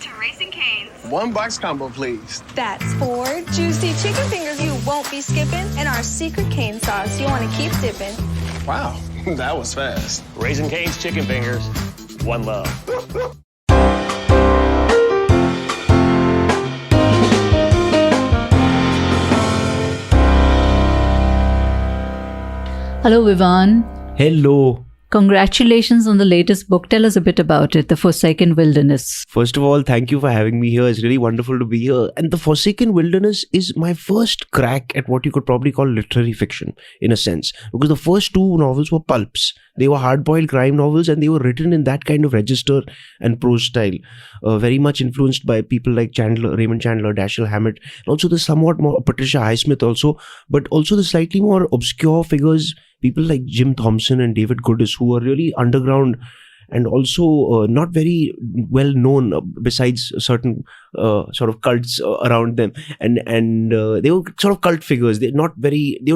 to Raising Cane's. One box combo, please. That's 4 juicy chicken fingers you won't be skipping, and our secret cane sauce you want to keep dipping. Wow, that was fast. Raising Cane's chicken fingers. One love. Hello, Vivaan. Hello. Congratulations on the latest book. Tell us a bit about it, The Forsaken Wilderness. First of all, thank you for having me here. It's really wonderful to be here. And The Forsaken Wilderness is my first crack at what you could probably call literary fiction, in a sense. Because the first two novels were pulps. They were hard-boiled crime novels, and they were written in that kind of register and prose style. Very much influenced by people like Raymond Chandler, Dashiell Hammett, and also the somewhat more Patricia Highsmith also, but also the slightly more obscure figures, people like Jim Thompson and David Goodis, who were really underground and also not very well known besides certain sort of cults around them, and they were sort of cult figures. They were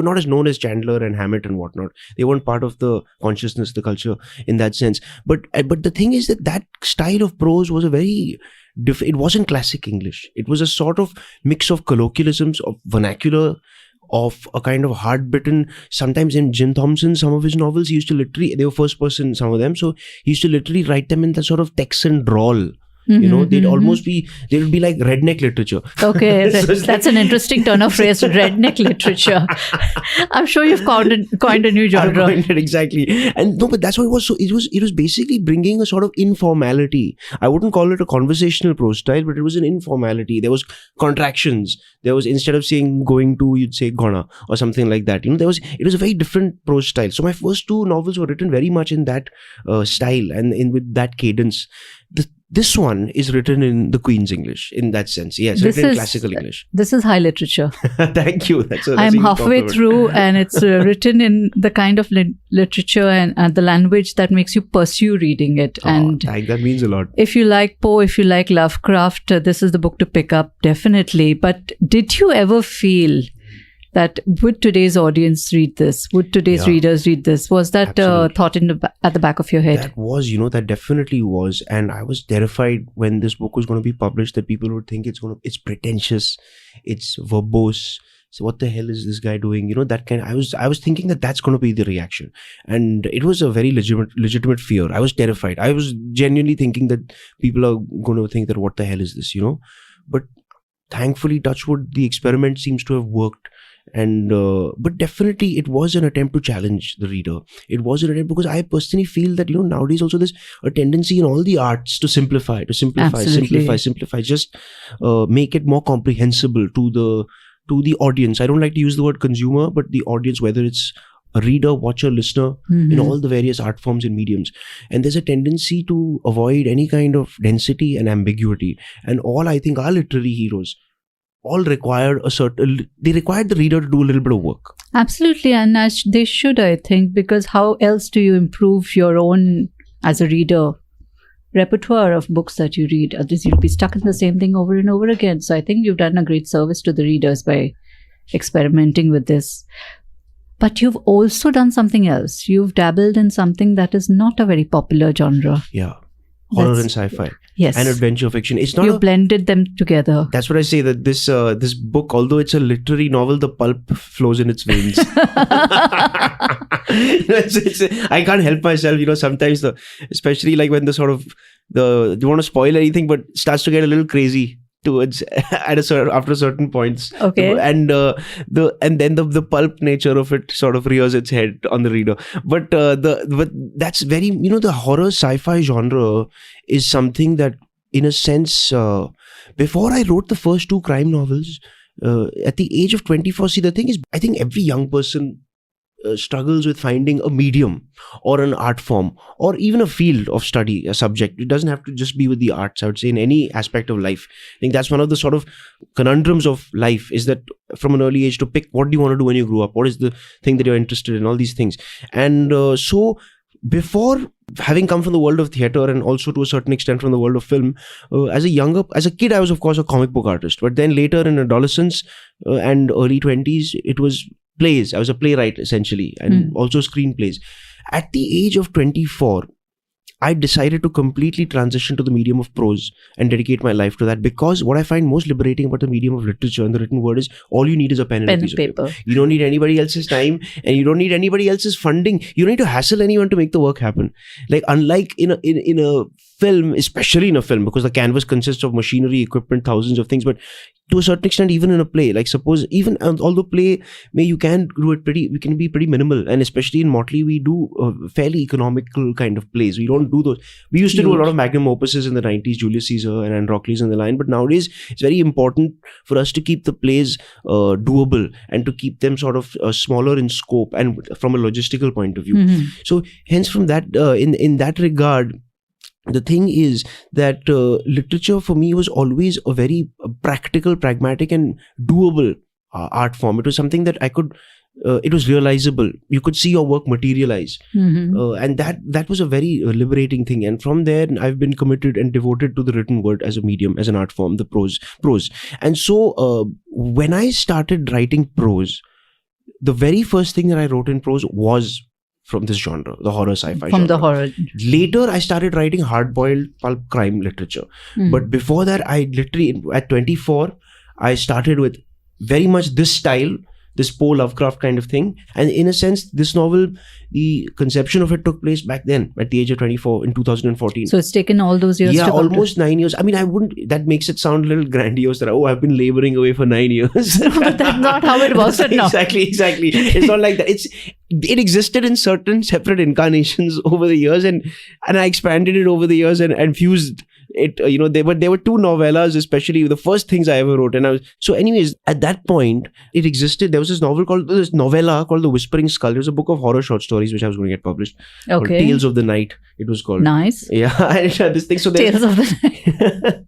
not as known as Chandler and Hammett and whatnot. They weren't part of the consciousness, the culture in that sense. But the thing is that style of prose was a very it wasn't classic English. It was a sort of mix of colloquialisms, of vernacular, of a kind of hard-bitten. Sometimes in Jim Thompson, some of his novels, he used to literally, they were first person, some of them, so he used to literally write them in the sort of Texan drawl. You know, they would be like redneck literature. Okay, that's an interesting turn of phrase, redneck literature. I'm sure you've coined a new genre. I coined it, exactly. And no, but that's what it was. So it was basically bringing a sort of informality. I wouldn't call it a conversational prose style, but it was an informality. There was contractions. There was, instead of saying going to, you'd say gonna or something like that. You know, it was a very different prose style. So my first two novels were written very much in that style and with that cadence. This one is written in the Queen's English, in that sense. Yes, written in classical English. This is high literature. Thank you. I'm halfway through, and it's written in the kind of literature and the language that makes you pursue reading it. And that means a lot. If you like Poe, if you like Lovecraft, this is the book to pick up, definitely. But did you ever feel that would today's audience read this? Would today's readers read this? Was that thought at the back of your head? That was, that definitely was. And I was terrified when this book was going to be published that people would think it's pretentious, it's verbose. So what the hell is this guy doing? That kind of, I was thinking that's going to be the reaction. And it was a very legitimate fear. I was terrified. I was genuinely thinking that people are going to think that what the hell is this, But thankfully, touch wood, the experiment seems to have worked. And but definitely it was an attempt to challenge the reader. It was an attempt because I personally feel that nowadays also there's a tendency in all the arts to simplify, just make it more comprehensible to the audience. I don't like to use the word consumer, but the audience, whether it's a reader, watcher, listener, in all the various art forms and mediums. And there's a tendency to avoid any kind of density and ambiguity. And I think our literary heroes all required they required the reader to do a little bit of work. Absolutely, and as they should, I think, because how else do you improve your own, as a reader, repertoire of books that you read? Otherwise you'll be stuck in the same thing over and over again. So I think you've done a great service to the readers by experimenting with this. But you've also done something else. You've dabbled in something that is not a very popular genre. Yeah. Horror and sci-fi. Yes. And adventure fiction. It's not you blended them together. That's what I say, that this book, although it's a literary novel, the pulp flows in its veins. I can't help myself, sometimes especially like when you want to spoil anything, but it starts to get a little crazy towards after certain points. Okay. And then the pulp nature of it sort of rears its head on the reader. But that's very, the horror sci-fi genre is something that, in a sense, before I wrote the first two crime novels, at the age of 24, see, the thing is, I think every young person struggles with finding a medium or an art form or even a field of study, a subject. It doesn't have to just be with the arts, I would say, in any aspect of life. I think that's one of the sort of conundrums of life, is that from an early age to pick what do you want to do when you grow up, what is the thing that you're interested in, all these things. And so before, having come from the world of theatre and also to a certain extent from the world of film, as a kid, I was of course a comic book artist, but then later in adolescence and early 20s, it was plays. I was a playwright essentially, and also screenplays. At the age of 24, I decided to completely transition to the medium of prose and dedicate my life to that, because what I find most liberating about the medium of literature and the written word is all you need is a pen and a piece of paper. You don't need anybody else's time, and you don't need anybody else's funding. You don't need to hassle anyone to make the work happen. Like, unlike in a film, especially in a film, because the canvas consists of machinery, equipment, thousands of things, but to a certain extent, even in a play, like suppose, even although play, you can do it we can be pretty minimal, and especially in Motley, we do fairly economical kind of plays. We don't do those. We used to do a lot of magnum opuses in the 90s, Julius Caesar and Androcles and the line, but nowadays it's very important for us to keep the plays doable and to keep them sort of smaller in scope and from a logistical point of view. So hence from that, in that regard, the thing is that literature for me was always a very practical, pragmatic and doable art form. It was something that I could, it was realizable. You could see your work materialize. And that was a very liberating thing. And from there, I've been committed and devoted to the written word as a medium, as an art form, the prose. And so when I started writing prose, the very first thing that I wrote in prose was from this genre, the horror sci-fi genre. From the horror. Later, I started writing hard-boiled pulp crime literature. But before that, I literally, at 24, I started with very much this style, this Poe Lovecraft kind of thing. And in a sense, this novel, the conception of it took place back then, at the age of 24, in 2014. So it's taken all those years to almost 9 years. I mean, I wouldn't, that makes it sound a little grandiose that, I've been laboring away for 9 years. But that's not how it was. Exactly. It's not like that. It existed in certain separate incarnations over the years, and I expanded it over the years and fused it. There were two novellas, especially the first things I ever wrote. And so anyways, at that point, it existed. There was this novella called The Whispering Skull. It was a book of horror short stories which I was going to get published. Okay. Tales of the Night, it was called. Nice. Yeah. This thing. So Tales of the Night.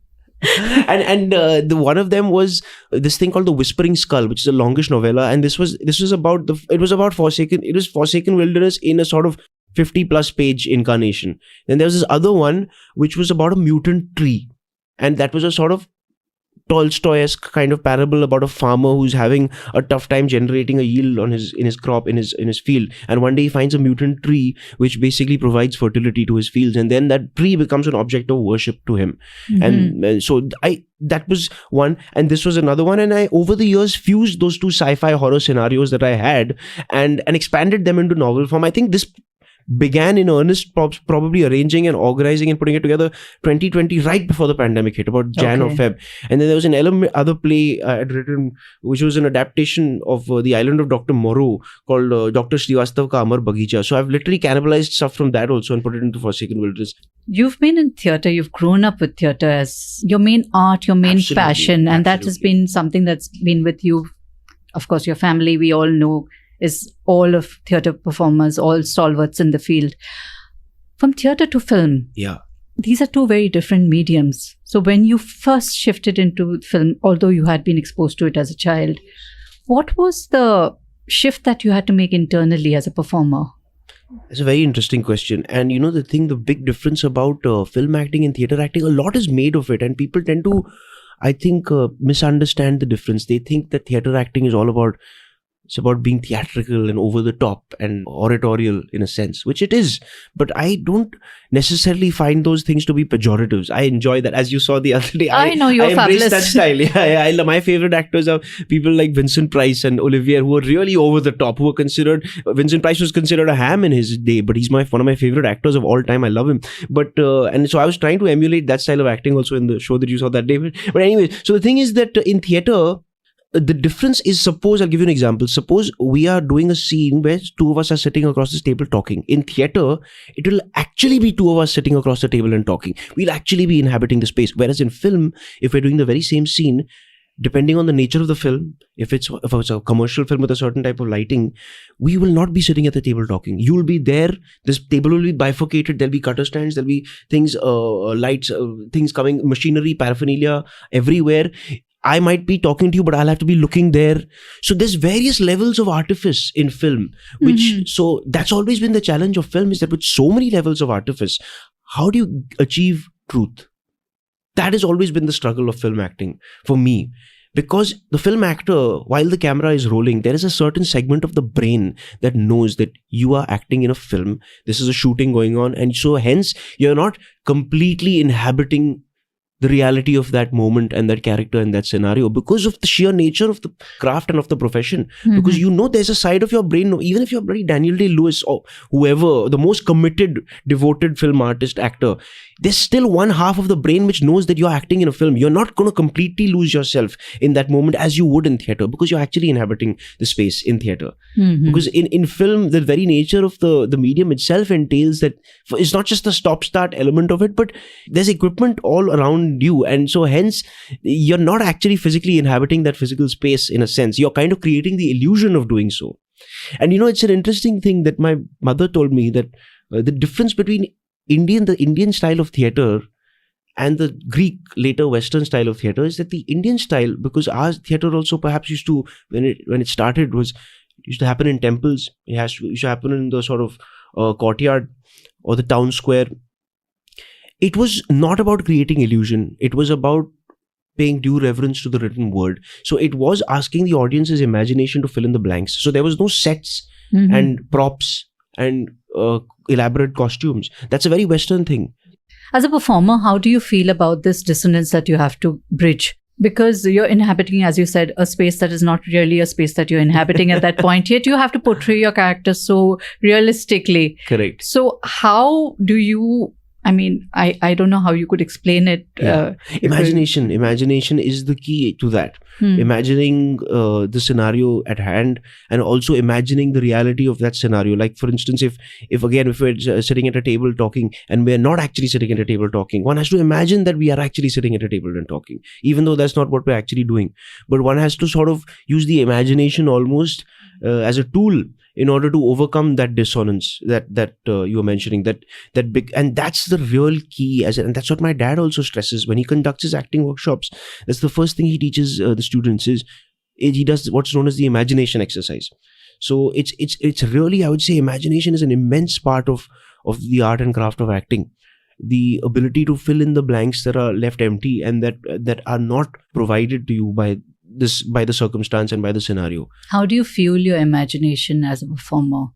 and the one of them was this thing called The Whispering Skull, which is a longish novella, and this was about Forsaken Wilderness in a sort of 50 plus page incarnation. Then there was this other one which was about a mutant tree, and that was a sort of Tolstoy-esque kind of parable about a farmer who's having a tough time generating a yield in his crop, in his field, and one day he finds a mutant tree which basically provides fertility to his fields, and then that tree becomes an object of worship to him. And so that was one, and this was another one, and I over the years fused those two sci-fi horror scenarios that I had and expanded them into novel form. I think this began in earnest, probably arranging and organizing and putting it together 2020, right before the pandemic hit, about Jan or Feb. And then there was an other play I had written, which was an adaptation of The Island of Dr. Moreau, called Dr. Srivastav Ka Amar Bagicha. So I've literally cannibalized stuff from that also and put it into Forsaken Wilderness. You've been in theatre, you've grown up with theatre as your main art, your main passion, and that has been something that's been with you. Of course, your family, we all know, is all of theatre performers, all stalwarts in the field. From theatre to film, these are two very different mediums. So when you first shifted into film, although you had been exposed to it as a child, what was the shift that you had to make internally as a performer? It's a very interesting question. And the big difference about film acting and theatre acting, a lot is made of it, and people tend to, I think, misunderstand the difference. They think that theatre acting is all about, it's about being theatrical and over the top and oratorial in a sense, which it is. But I don't necessarily find those things to be pejoratives. I enjoy that. As you saw the other day, I know you're embrace fabulous. That style. My favorite actors are people like Vincent Price and Olivier, who are really over the top, who are considered, Vincent Price was considered a ham in his day, but he's one of my favorite actors of all time. I love him. But, and so I was trying to emulate that style of acting also in the show that you saw that day. But anyway, so the thing is that in theatre, the difference is, suppose, I'll give you an example. Suppose we are doing a scene where two of us are sitting across this table talking. In theatre, it will actually be two of us sitting across the table and talking. We'll actually be inhabiting the space. Whereas in film, if we're doing the very same scene, depending on the nature of the film, if it's a commercial film with a certain type of lighting, we will not be sitting at the table talking. You will be there. This table will be bifurcated. There'll be cutter stands. There'll be things, lights, things coming, machinery, paraphernalia everywhere. I might be talking to you, but I'll have to be looking there. So there's various levels of artifice in film, which, so that's always been the challenge of film, is that with so many levels of artifice, how do you achieve truth? That has always been the struggle of film acting for me. Because the film actor, while the camera is rolling, there is a certain segment of the brain that knows that you are acting in a film. This is a shooting going on. And so hence, you're not completely inhabiting the reality of that moment and that character and that scenario because of the sheer nature of the craft and of the profession. Because you know there's a side of your brain, even if you're very Daniel Day-Lewis or whoever, the most committed, devoted film artist, actor, there's still one half of the brain which knows that you're acting in a film. You're not going to completely lose yourself in that moment as you would in theatre because you're actually inhabiting the space in theatre. Because in film, the very nature of the medium itself entails that it's not just the stop-start element of it, but there's equipment all around you. And so hence, you're not actually physically inhabiting that physical space in a sense. You're kind of creating the illusion of doing so. And it's an interesting thing that my mother told me that the difference between the Indian style of theatre and the Greek later Western style of theatre is that the Indian style, because our theatre also perhaps used to, when it started, it used to happen in temples. It used to happen in the sort of courtyard or the town square. It was not about creating illusion. It was about paying due reverence to the written word. So it was asking the audience's imagination to fill in the blanks. So there was no sets and props and elaborate costumes. That's a very Western thing. As a performer, how do you feel about this dissonance that you have to bridge? Because you're inhabiting, as you said, a space that is not really a space that you're inhabiting at that point, yet you have to portray your character so realistically. Correct. So how do you, I don't know how you could explain it. Imagination is the key to that. Imagining the scenario at hand and also imagining the reality of that scenario. Like for instance, if we're sitting at a table talking and we're not actually sitting at a table talking, one has to imagine that we are actually sitting at a table and talking, even though that's not what we're actually doing. But one has to sort of use the imagination almost as a tool in order to overcome that dissonance that you were mentioning, that big, and that's the real key. And that's what my dad also stresses when he conducts his acting workshops. That's the first thing he teaches the students is he does what's known as the imagination exercise. So it's really, I would say, imagination is an immense part of the art and craft of acting. The ability to fill in the blanks that are left empty and that are not provided to you by the circumstance and by the scenario. How do you fuel your imagination as a performer?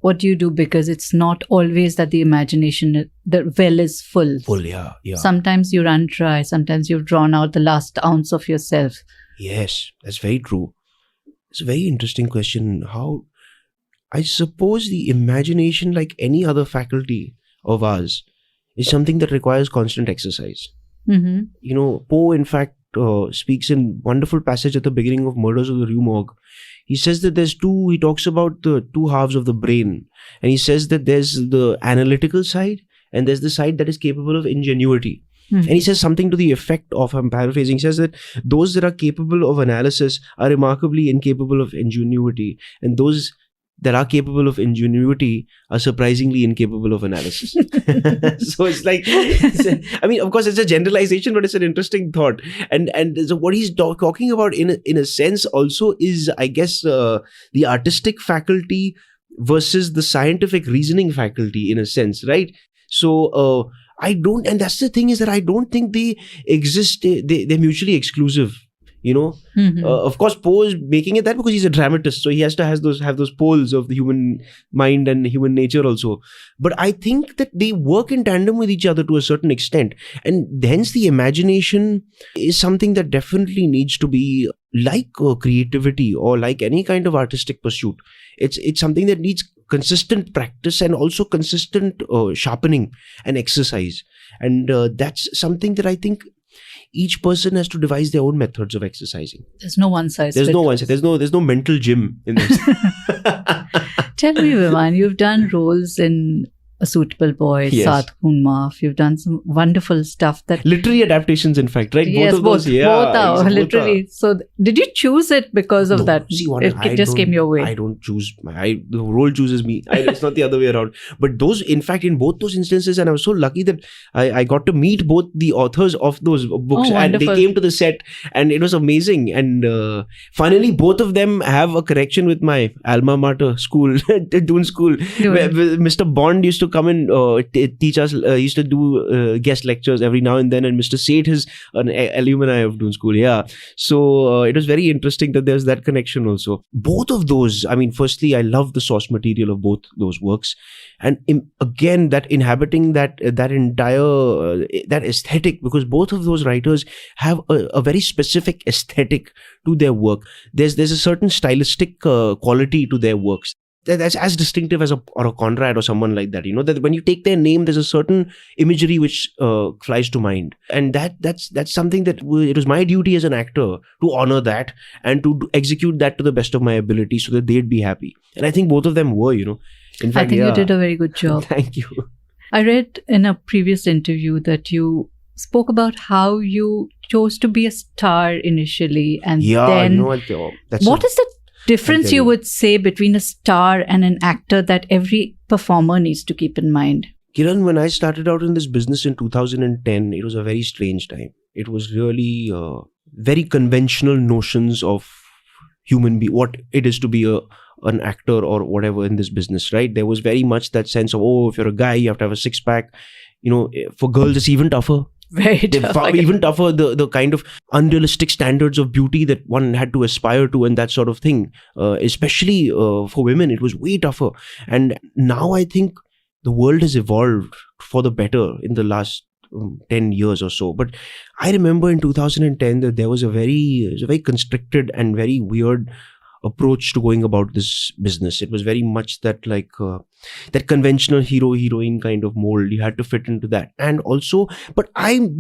What do you do? Because it's not always that the imagination, the well is full. Yeah. Sometimes you run dry. Sometimes you've drawn out the last ounce of yourself. Yes, that's very true. It's a very interesting question. How, I suppose the imagination, like any other faculty of ours, is something that requires constant exercise. Poe, in fact, speaks in wonderful passage at the beginning of Murders of the Rue Morgue. He says that he talks about the two halves of the brain, and he says that there's the analytical side and there's the side that is capable of ingenuity. And he says something to the effect of, I'm paraphrasing, he says that those that are capable of analysis are remarkably incapable of ingenuity, and those that are capable of ingenuity are surprisingly incapable of analysis. So it's like, of course it's a generalization, but it's an interesting thought. And so what he's talking about in a sense also is, I guess, the artistic faculty versus the scientific reasoning faculty in a sense, right? So and that's the thing, is that I don't think they exist, they're mutually exclusive. Of course, Poe is making it that because he's a dramatist, so he has to have those poles of the human mind and human nature also. But I think that they work in tandem with each other to a certain extent, and hence the imagination is something that definitely needs to be like creativity or like any kind of artistic pursuit. It's something that needs consistent practice and also consistent sharpening and exercise, and that's something that I think each person has to devise their own methods of exercising. There's no one size. There's no mental gym in this. Tell me, Vivaan, you've done roles in A Suitable Boy, yes. Saath Khoon Maaf. You've done some wonderful stuff. Literary adaptations, in fact, right? Yes, both of those. Yeah, both are literally. So, did you choose it because of that? See, it just came your way. I don't choose. The role chooses me. It's not the other way around. But those, in fact, in both those instances, and I was so lucky that I got to meet both the authors of those books, and they came to the set, and it was amazing. And finally, both of them have a connection with my alma mater school, Doon School, where Mr. Bond used to to come and teach us. He used to do guest lectures every now and then, and Mr. Seth is an alumni of Doon School. Yeah, so it was very interesting that there's that connection also. Both of those, I mean, firstly, I love the source material of both those works, and again, that inhabiting that entire that aesthetic, because both of those writers have a very specific aesthetic to their work. There's a certain stylistic quality to their works that's as distinctive as a Conrad or someone like that. That when you take their name, there's a certain imagery which flies to mind, and that's something that it was my duty as an actor to honor that and to execute that to the best of my ability so that they'd be happy. And I think both of them were. In fact, I think you did a very good job. Thank you. I read in a previous interview that you spoke about how you chose to be a star initially, and then what is the difference you would say between a star and an actor that every performer needs to keep in mind? Kiran, when I started out in this business in 2010, it was a very strange time. It was really very conventional notions of what it is to be an actor or whatever in this business, right? There was very much that sense of, if you're a guy, you have to have a six-pack. For girls, it's even tougher. Very tough. Even tougher, the kind of unrealistic standards of beauty that one had to aspire to and that sort of thing. Especially for women, it was way tougher. And now I think the world has evolved for the better in the last 10 years or so. But I remember in 2010 that there was a very constricted and very weird approach to going about this business. It was very much that that conventional hero-heroine kind of mold. You had to fit into that. And also, but I'm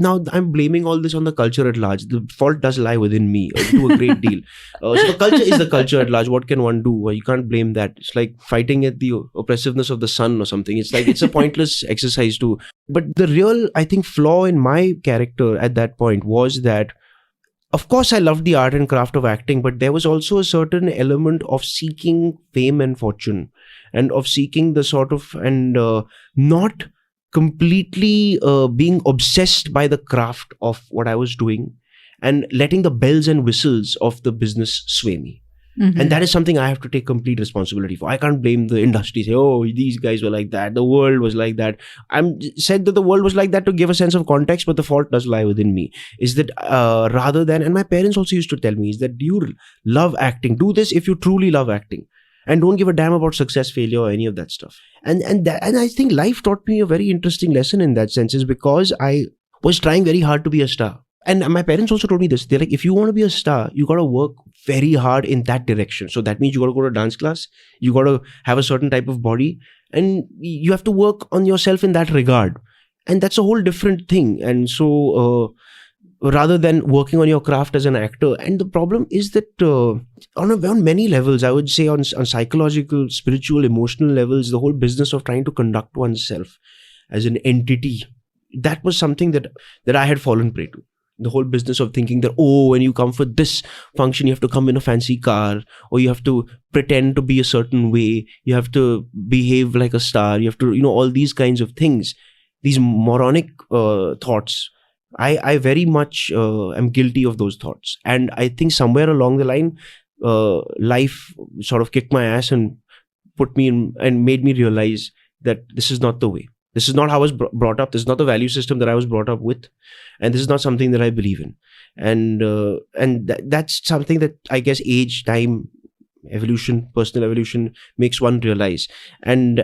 blaming all this on the culture at large. The fault does lie within me to a great deal. So the culture is the culture at large. What can one do? You can't blame that. It's like fighting at the oppressiveness of the sun or something. It's a pointless exercise too. But the real, I think, flaw in my character at that point was that, of course, I loved the art and craft of acting, but there was also a certain element of seeking fame and fortune, and of seeking the sort of, and not completely being obsessed by the craft of what I was doing and letting the bells and whistles of the business sway me. Mm-hmm. And that is something I have to take complete responsibility for. I can't blame the industry, say, these guys were like that, the world was like that. I'm said that the world was like that to give a sense of context, but the fault does lie within me. Is that rather than, and my parents also used to tell me, is that you love acting. Do this if you truly love acting. And don't give a damn about success, failure, or any of that stuff. And I think life taught me a very interesting lesson in that sense, is because I was trying very hard to be a star. And my parents also told me this. They're like, if you want to be a star, you got to work very hard in that direction. So that means you got to go to dance class. You got to have a certain type of body. And you have to work on yourself in that regard. And that's a whole different thing. And so rather than working on your craft as an actor. And the problem is that on many levels, I would say on psychological, spiritual, emotional levels, the whole business of trying to conduct oneself as an entity, that was something that I had fallen prey to. The whole business of thinking that, when you come for this function, you have to come in a fancy car, or you have to pretend to be a certain way, you have to behave like a star, you have to, all these kinds of things, these moronic thoughts. I very much am guilty of those thoughts. And I think somewhere along the line, life sort of kicked my ass and put me in and made me realize that this is not the way. This is not how I was brought up. This is not the value system that I was brought up with. And this is not something that I believe in. And that's something that I guess age, time, evolution, personal evolution makes one realize. And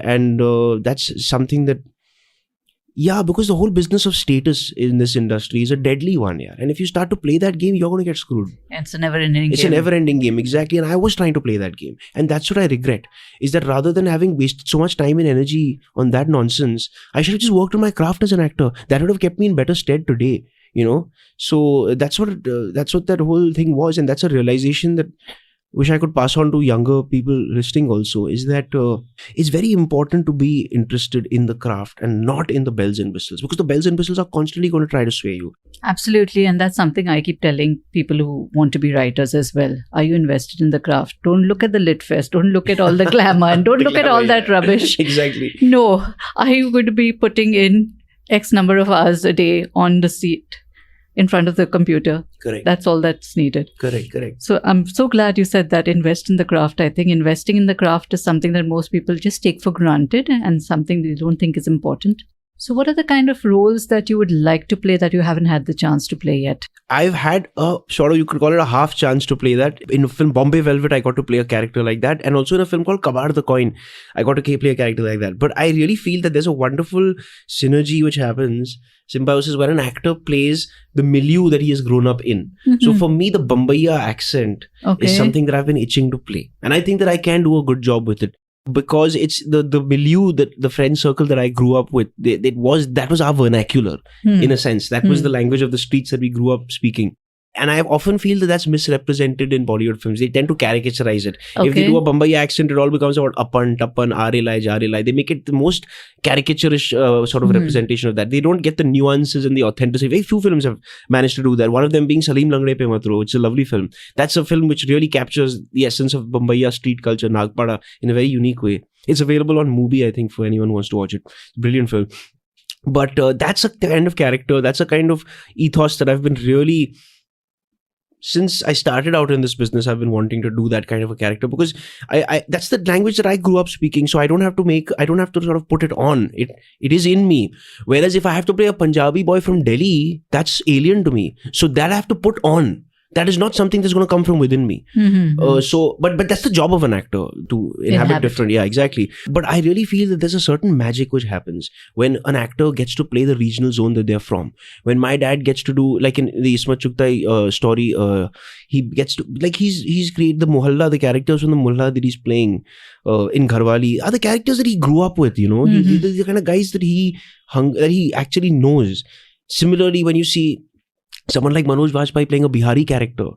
that's something that, because the whole business of status in this industry is a deadly one, And if you start to play that game, you're going to get screwed. And it's a never-ending game. It's a never-ending game, exactly. And I was trying to play that game. And that's what I regret, is that rather than having wasted so much time and energy on that nonsense, I should have just worked on my craft as an actor. That would have kept me in better stead today, So that's what that whole thing was. And that's a realization that wish I could pass on to younger people listening also, is that it's very important to be interested in the craft and not in the bells and whistles, because the bells and whistles are constantly going to try to sway you. Absolutely. And that's something I keep telling people who want to be writers as well. Are you invested in the craft? Don't look at the lit fest. Don't look at all the glamour and don't look at all that rubbish. Exactly. No, I would be putting in X number of hours a day on the seat. in front of the computer. Correct. That's all that's needed. Correct. So I'm so glad you said that. Invest in the craft. I think investing in the craft is something that most people just take for granted and something they don't think is important. So what are the kind of roles that you would like to play that you haven't had the chance to play yet? I've had a sort of, you could call it a half chance to play that. In a film Bombay Velvet, I got to play a character like that. And also in a film called Kabar the Coin, I got to play a character like that. But I really feel that there's a wonderful synergy which happens, symbiosis, where an actor plays the milieu that he has grown up in. So for me, the Bombaya accent is something that I've been itching to play. And I think that I can do a good job with it. Because it's the milieu, that the friend circle that I grew up with, that was our vernacular in a sense. That was the language of the streets that we grew up speaking. And I often feel that that's misrepresented in Bollywood films. They tend to caricaturize it. If they do a Bombay accent, it all becomes about uppan, tappan, aarelai, jarelai. They make it the most caricaturish sort of representation of that. They don't get the nuances and the authenticity. Very few films have managed to do that. One of them being Salim Langde Pe Matro. It's a lovely film. That's a film which really captures the essence of Bombay street culture, Nagpada, in a very unique way. It's available on Mubi, I think, for anyone who wants to watch it. Brilliant film. But that's a kind of character, that's a kind of ethos that I've been really... Since I started out in this business, I've been wanting to do that kind of a character, because I that's the language that I grew up speaking. So I don't have to sort of put it on. It is in me. Whereas if I have to play a Punjabi boy from Delhi, that's alien to me. So that I have to put on. That is not something that's going to come from within me. But that's the job of an actor, to inhabit different. Yeah, exactly. But I really feel that there's a certain magic which happens when an actor gets to play the regional zone that they're from. When my dad gets to do, like in the Ismat Chugtai story, he gets to, like, he's created the Mohalla, the characters from the Mohalla that he's playing in Gharwali are the characters that he grew up with, you know. They're the kind of guys that he actually knows. Similarly, when you see someone like Manoj Vajpayee playing a Bihari character,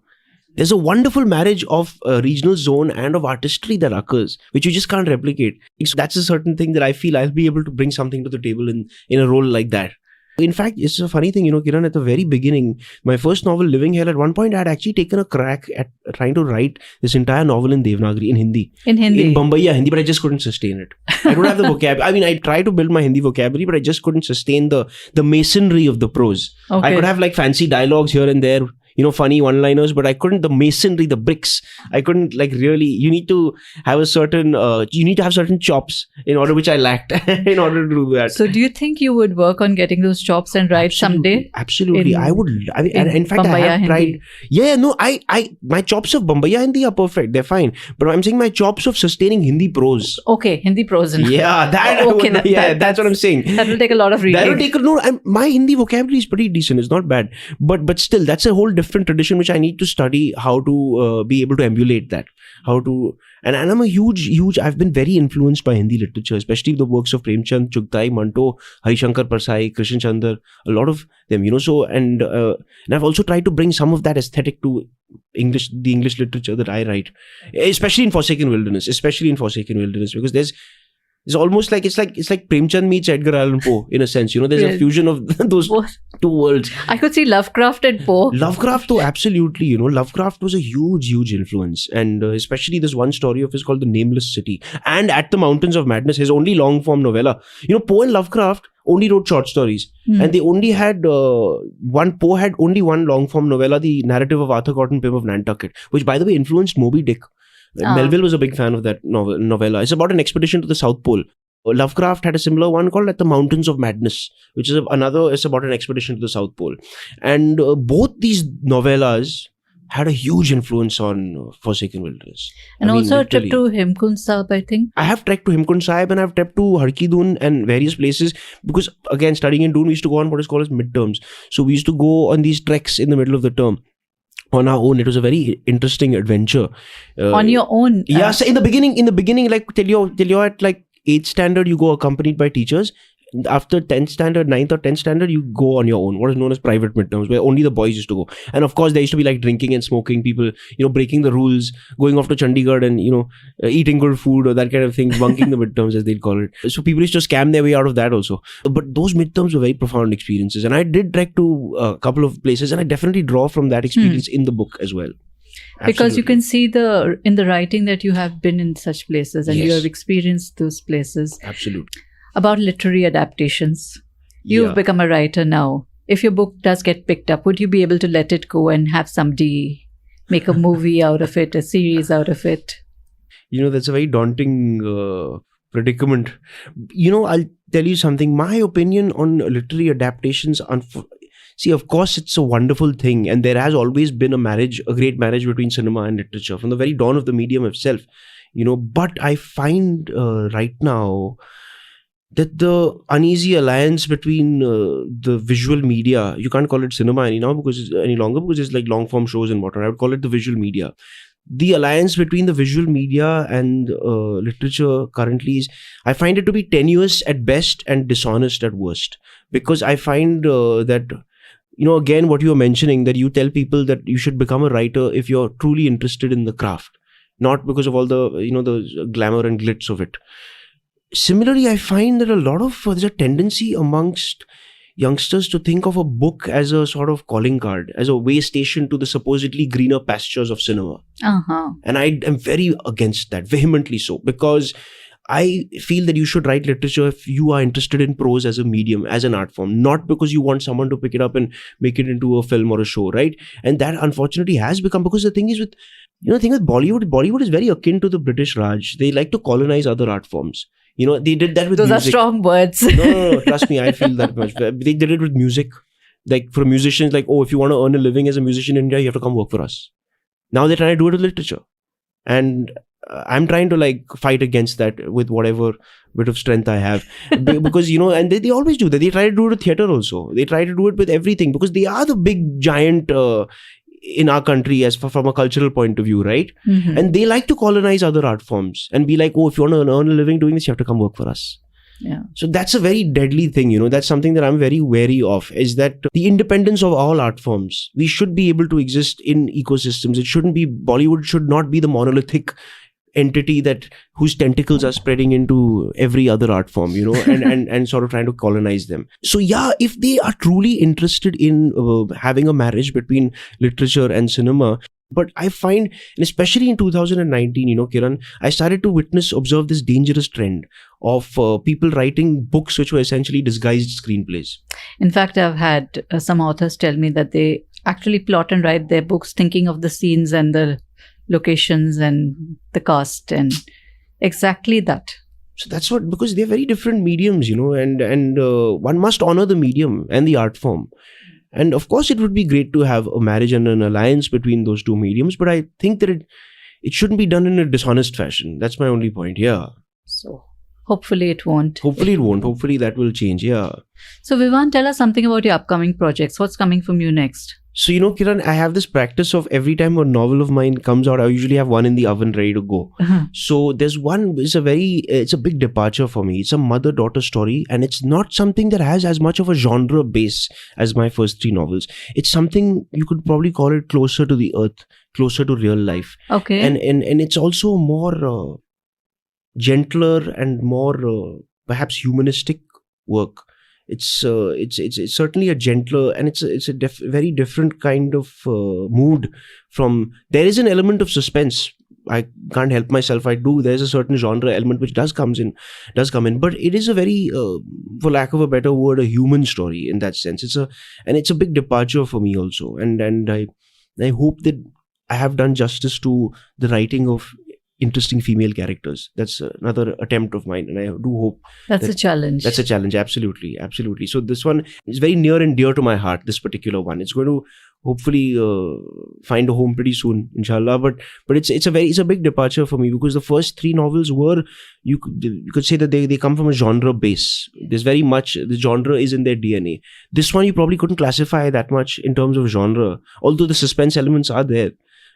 there's a wonderful marriage of regional zone and of artistry that occurs, which you just can't replicate. That's a certain thing that I feel I'll be able to bring something to the table in a role like that. In fact, it's a funny thing, you know, Kiran, at the very beginning, my first novel, Living Hell, at one point I had actually taken a crack at trying to write this entire novel in Devanagari, in Hindi. In Bombaya Hindi, but I just couldn't sustain it. I don't have the vocabulary. I mean, I tried to build my Hindi vocabulary, but I just couldn't sustain the masonry of the prose. I could have like fancy dialogues here and there, you know, funny one-liners, but I couldn't, the masonry, the bricks, I couldn't like really, you need to have certain chops in order, which I lacked in order to do that. So do you think you would work on getting those chops and write someday? Absolutely. I would. In fact, I have tried. Yeah, no, my chops of Bombaya Hindi are perfect. They're fine. But I'm saying my chops of sustaining Hindi prose. Okay, Hindi prose. Yeah, that's what I'm saying. That will take a lot of reading. My Hindi vocabulary is pretty decent. It's not bad. But still, that's a whole different tradition which I need to study how to be able to emulate that. And I'm a huge, I've been very influenced by Hindi literature, especially the works of Premchand, Chugtai, Manto, Harishankar Parsai, Krishan Chandra, a lot of them, you know. So, and I've also tried to bring some of that aesthetic to the English literature that I write, especially in Forsaken Wilderness, because there's almost like it's like Premchand meets Edgar Allan Poe in a sense, you know. There's a fusion of those two worlds. I could see Lovecraft and Poe. Lovecraft, though, absolutely, you know. Lovecraft was a huge influence, and especially this one story of his called The Nameless City, and At the Mountains of Madness, his only long form novella. You know, Poe and Lovecraft only wrote short stories, and they only had Poe had only one long form novella, The Narrative of Arthur Gordon Pym of Nantucket, which, by the way, influenced Moby Dick. Melville was a big fan of that novella. It's about an expedition to the South Pole. Lovecraft had a similar one called At the Mountains of Madness, which is it's about an expedition to the South Pole. And both these novellas had a huge influence on Forsaken Wilderness. And also a trip to Hemkund Sahib, I think. I have trekked to Hemkund Sahib and I've trekked to Harki Dun and various places, because again, studying in Dun, we used to go on what is called as midterms. So we used to go on these treks in the middle of the term on our own. It was a very interesting adventure. On your own? Yeah, so in the beginning, like till you're at like 8th standard, you go accompanied by teachers. After 10th standard, 9th or 10th standard, you go on your own, what is known as private midterms, where only the boys used to go. And of course, there used to be like drinking and smoking, people, you know, breaking the rules, going off to Chandigarh and, you know, eating good food or that kind of thing, bunking the midterms as they'd call it. So people used to scam their way out of that also. But those midterms were very profound experiences. And I did trek to a couple of places, and I definitely draw from that experience in the book as well. Because you can see in the writing that you have been in such places and you have experienced those places. Absolutely. About literary adaptations. You've become a writer now. if your book does get picked up, would you be able to let it go and have somebody make a movie out of it, a series out of it? That's a very daunting predicament. I'll tell you something. My opinion on literary adaptations, see, of course, it's a wonderful thing. And there has always been a great marriage between cinema and literature from the very dawn of the medium itself. But I find right now that the uneasy alliance between the visual media, you can't call it cinema any longer because it's like long form shows and whatnot. I would call it the visual media. The alliance between the visual media and literature currently is, I find it to be tenuous at best and dishonest at worst. Because I find that, again, what you were mentioning, that you tell people that you should become a writer if you're truly interested in the craft, not because of all the, the glamour and glitz of it. Similarly, I find that there's a tendency amongst youngsters to think of a book as a sort of calling card, as a way station to the supposedly greener pastures of cinema. And I am very against that, vehemently so, because I feel that you should write literature if you are interested in prose as a medium, as an art form, not because you want someone to pick it up and make it into a film or a show, right? And that unfortunately has become, because the thing is with Bollywood is very akin to the British Raj. They like to colonize other art forms. They did that with Those music. are strong words. No, trust me, I feel that much. They did it with music. Like for musicians, like, if you want to earn a living as a musician in India, you have to come work for us. Now they're trying to do it with literature. And I'm trying to fight against that with whatever bit of strength I have. Because, and they always do that. They try to do it with theatre also. They try to do it with everything because they are the big giant in our country from a cultural point of view, right? Mm-hmm. And they like to colonize other art forms and be like, if you want to earn a living doing this, you have to come work for us. Yeah. So that's a very deadly thing, that's something that I'm very wary of, is that the independence of all art forms. We should be able to exist in ecosystems. Bollywood should not be the monolithic entity whose tentacles are spreading into every other art form, and sort of trying to colonize them. So yeah, if they are truly interested in having a marriage between literature and cinema, but I find, and especially in 2019, Kiran, I started to observe this dangerous trend of people writing books which were essentially disguised screenplays. In fact, I've had some authors tell me that they actually plot and write their books thinking of the scenes and the locations and the cast and exactly that. So that's because they're very different mediums, and one must honor the medium and the art form. And of course, it would be great to have a marriage and an alliance between those two mediums, but I think that it shouldn't be done in a dishonest fashion. That's my only point. Yeah. So hopefully it won't. Hopefully that will change. Yeah. So Vivaan, tell us something about your upcoming projects. What's coming from you next? So, Kiran, I have this practice of every time a novel of mine comes out, I usually have one in the oven ready to go. Uh-huh. So there's one, it's a big departure for me. It's a mother-daughter story, and it's not something that has as much of a genre base as my first three novels. It's something you could probably call it closer to the earth, closer to real life. Okay. And it's also more gentler and more perhaps humanistic work. It's certainly a gentler, and it's a very different kind of mood from. There is an element of suspense. I can't help myself. I do. There's a certain genre element which does come in, but it is a very, for lack of a better word, a human story in that sense. It's a big departure for me also, and I hope that I have done justice to the writing of interesting female characters. That's another attempt of mine, and I do hope that's a challenge. That's a challenge, absolutely. So this one is very near and dear to my heart, this particular one. It's going to hopefully find a home pretty soon, inshallah, but it's a big departure for me, because the first three novels were, you could say that they come from a genre base. There's very much, the genre is in their DNA. This one you probably couldn't classify that much in terms of genre, although the suspense elements are there.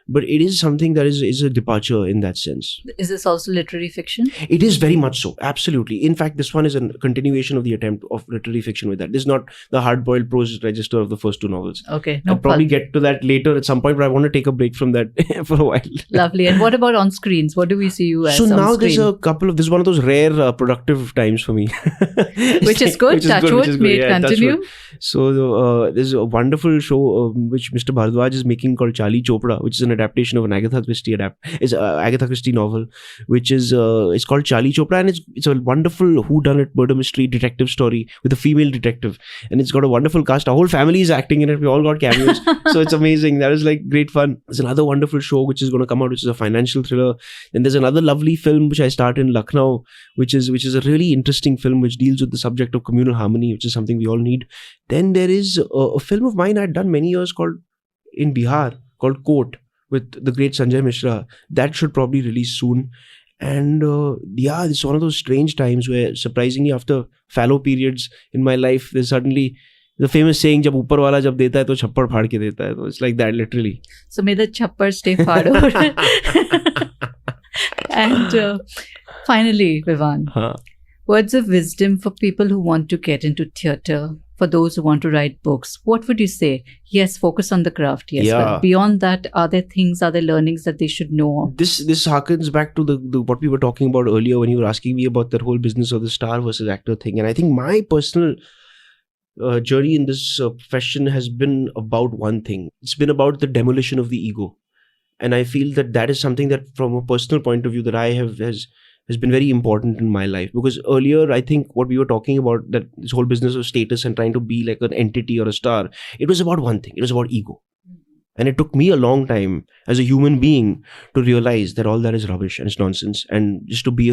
But it is something that is a departure in that sense. Is this also literary fiction? It is very much so, absolutely. In fact, this one is a continuation of the attempt of literary fiction with that. This is not the hard-boiled prose register of the first two novels. Okay. I'll probably get to that later at some point, but I want to take a break from that for a while. Lovely. And what about on screens? What do we see you as So on now screen? this is one of those rare productive times for me. Which is good. Touch wood, may it continue. So there's a wonderful show which Mr. Bhardwaj is making called Charlie Chopra, which is an adaptation of an Agatha Christie Agatha Christie novel, which is it's called Charlie Chopra, and it's a wonderful whodunit murder mystery detective story with a female detective, and it's got a wonderful cast. Our whole family is acting in it. We all got cameos, so it's amazing. That is like great fun. There's another wonderful show which is going to come out, which is a financial thriller. Then there's another lovely film which I started in Lucknow, which is a really interesting film which deals with the subject of communal harmony, which is something we all need. Then there is a film of mine I'd done many years in Bihar called Court with the great Sanjay Mishra. That should probably release soon. And it's one of those strange times where surprisingly after fallow periods in my life, there's suddenly the famous saying, jab upar wala jab deta hai to chappar phad ke deta hai. So it's like that literally. So may the chappar stay far over. And finally, Vivaan, words of wisdom for people who want to get into theatre, for those who want to write books. What would you say? Yes, focus on the craft. Yes, but beyond that, are there learnings that they should know? This harkens back to the what we were talking about earlier when you were asking me about that whole business of the star versus actor thing. And I think my personal journey in this profession has been about one thing. It's been about the demolition of the ego. And I feel that is something that from a personal point of view that I have has been very important in my life. Because earlier, I think what we were talking about, that this whole business of status and trying to be like an entity or a star, it was about one thing. It was about ego. And it took me a long time as a human being to realize that all that is rubbish and it's nonsense. And just to be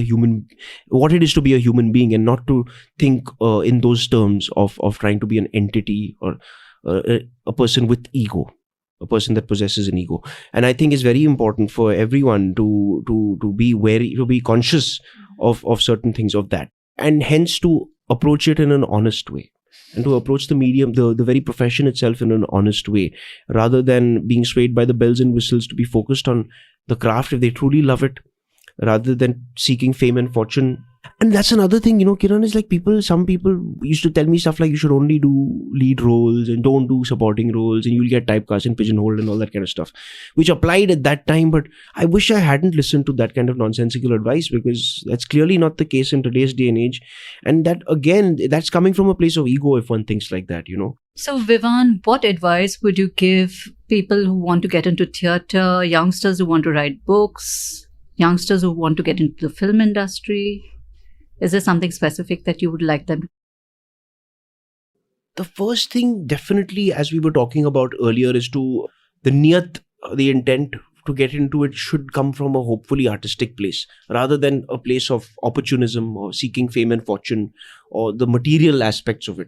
what it is to be a human being, and not to think in those terms of trying to be an entity or a person with ego. A person that possesses an ego. And I think it's very important for everyone to be wary, to be conscious of certain things of that, and hence to approach it in an honest way, and to approach the medium, the very profession itself in an honest way, rather than being swayed by the bells and whistles, to be focused on the craft if they truly love it, rather than seeking fame and fortune. And that's another thing, Kiran, is like some people used to tell me stuff like you should only do lead roles and don't do supporting roles and you'll get typecast and pigeonholed and all that kind of stuff, which applied at that time. But I wish I hadn't listened to that kind of nonsensical advice, because that's clearly not the case in today's day and age. And that, again, that's coming from a place of ego if one thinks like that, So Vivaan, what advice would you give people who want to get into theatre, youngsters who want to write books, youngsters who want to get into the film industry? Is there something specific that you would like them to? The first thing, definitely, as we were talking about earlier, is the niyat, the intent to get into it should come from a hopefully artistic place, rather than a place of opportunism or seeking fame and fortune or the material aspects of it.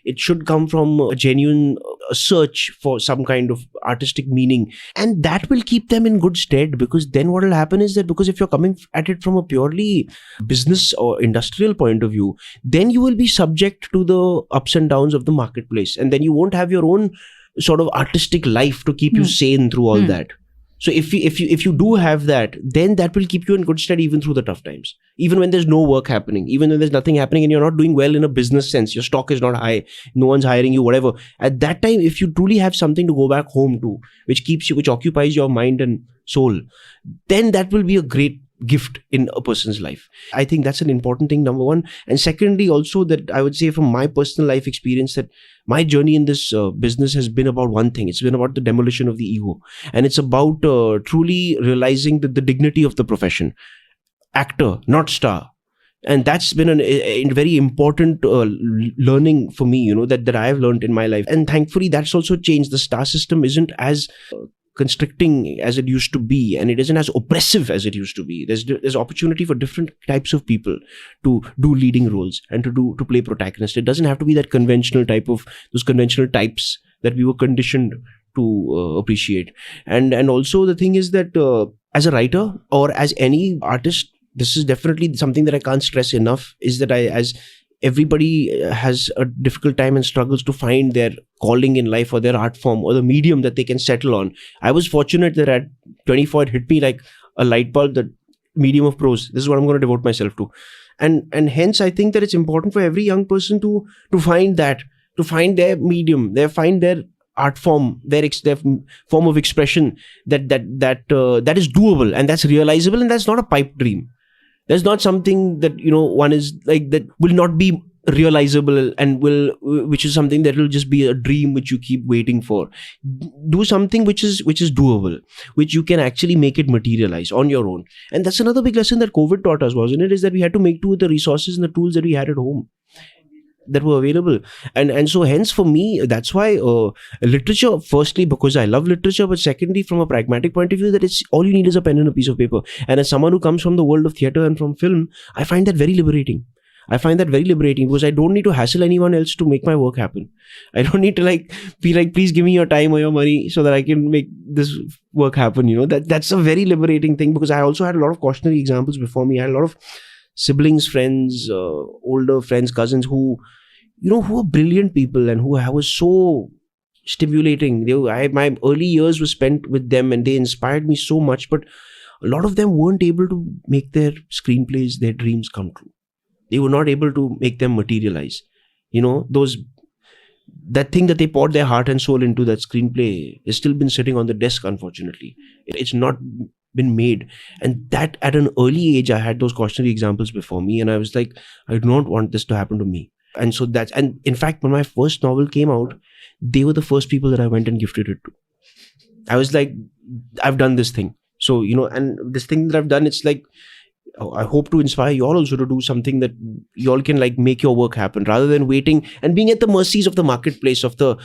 It should come from a genuine search for some kind of artistic meaning, and that will keep them in good stead. Because then what will happen is that, because if you're coming at it from a purely business or industrial point of view, then you will be subject to the ups and downs of the marketplace, and then you won't have your own sort of artistic life to keep you sane through all that. So if you do have that, then that will keep you in good stead even through the tough times. Even when there's no work happening, even when there's nothing happening and you're not doing well in a business sense, your stock is not high, no one's hiring you, whatever. At that time, if you truly have something to go back home to, which occupies your mind and soul, then that will be a great gift in a person's life. I think that's an important thing, number one. And secondly, also, that I would say from my personal life experience, that my journey in this business has been about one thing. It's been about the demolition of the ego. And it's about truly realizing that the dignity of the profession. Actor, not star. And that's been a very important learning for me, that I have learned in my life. And thankfully, that's also changed. The star system isn't as constricting as it used to be, and it isn't as oppressive as it used to be. There's opportunity for different types of people to do leading roles and to play protagonist. It doesn't have to be that conventional those conventional types that we were conditioned to appreciate. And also the thing is that as a writer or as any artist, this is definitely something that I can't stress enough, is that as everybody has a difficult time and struggles to find their calling in life or their art form or the medium that they can settle on. I was fortunate that at 24 it hit me like a light bulb, that medium of prose. This is what I'm going to devote myself to. And hence I think that it's important for every young person to find that, to find their medium, find their art form, their form of expression that is doable and that's realizable, and that's not a pipe dream. There's not something that, one is like, that will not be realizable and which is something that will just be a dream which you keep waiting for. Do something which is doable, which you can actually make it materialize on your own. And that's another big lesson that COVID taught us, wasn't it? Is that we had to make do with the resources and the tools that we had at home that were available. And so hence for me, that's why literature, firstly because I love literature, but secondly from a pragmatic point of view, that it's all you need is a pen and a piece of paper. And as someone who comes from the world of theatre and from film, I find that very liberating. Because I don't need to hassle anyone else to make my work happen. I don't need to be like, please give me your time or your money so that I can make this work happen. That's a very liberating thing, because I also had a lot of cautionary examples before me. I had a lot of siblings, friends, older friends, cousins who were brilliant people and who I was so stimulating. My early years were spent with them and they inspired me so much, but a lot of them weren't able to make their screenplays, their dreams come true. They were not able to make them materialize. That thing that they poured their heart and soul into, that screenplay, has still been sitting on the desk, unfortunately. It's not been made. And that at an early age, I had those cautionary examples before me, and I was like, I do not want this to happen to me. And so and in fact, when my first novel came out, they were the first people that I went and gifted it to. I was like, I've done this thing. So, and this thing that I've done, it's like, I hope to inspire you all also to do something that you all can make your work happen, rather than waiting and being at the mercies of the marketplace, of the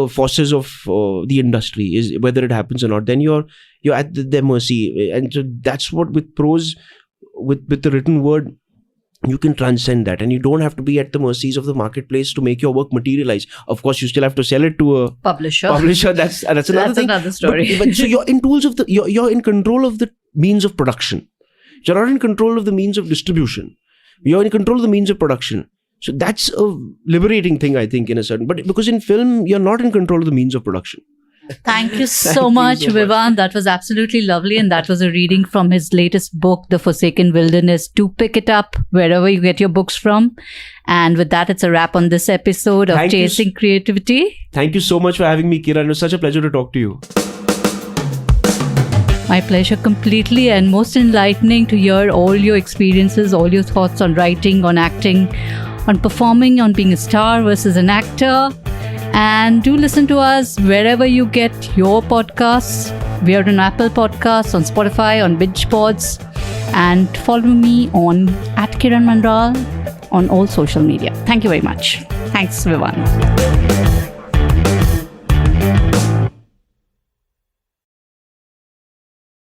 forces of the industry, is whether it happens or not. Then you're at their mercy. And so that's what with prose, with the written word, you can transcend that, and you don't have to be at the mercies of the marketplace to make your work materialize. Of course, you still have to sell it to a publisher. That's another thing. Another story. But so you're in tools of you're in control of the means of production. You're not in control of the means of distribution. You're in control of the means of production. So that's a liberating thing, I think, in a certain. But because in film, you're not in control of the means of production. Thank you so much, Vivaan. That was absolutely lovely. And that was a reading from his latest book, The Forsaken Wilderness. Do pick it up wherever you get your books from. And with that, it's a wrap on this episode of Chasing Creativity. Thank you so much for having me, Kiran. It was such a pleasure to talk to you. My pleasure completely, and most enlightening to hear all your experiences, all your thoughts on writing, on acting, on performing, on being a star versus an actor. And do listen to us wherever you get your podcasts. We are on Apple Podcasts, on Spotify, on Binge Pods. And follow me on @Kiran Manral on all social media. Thank you very much. Thanks, Vivaan.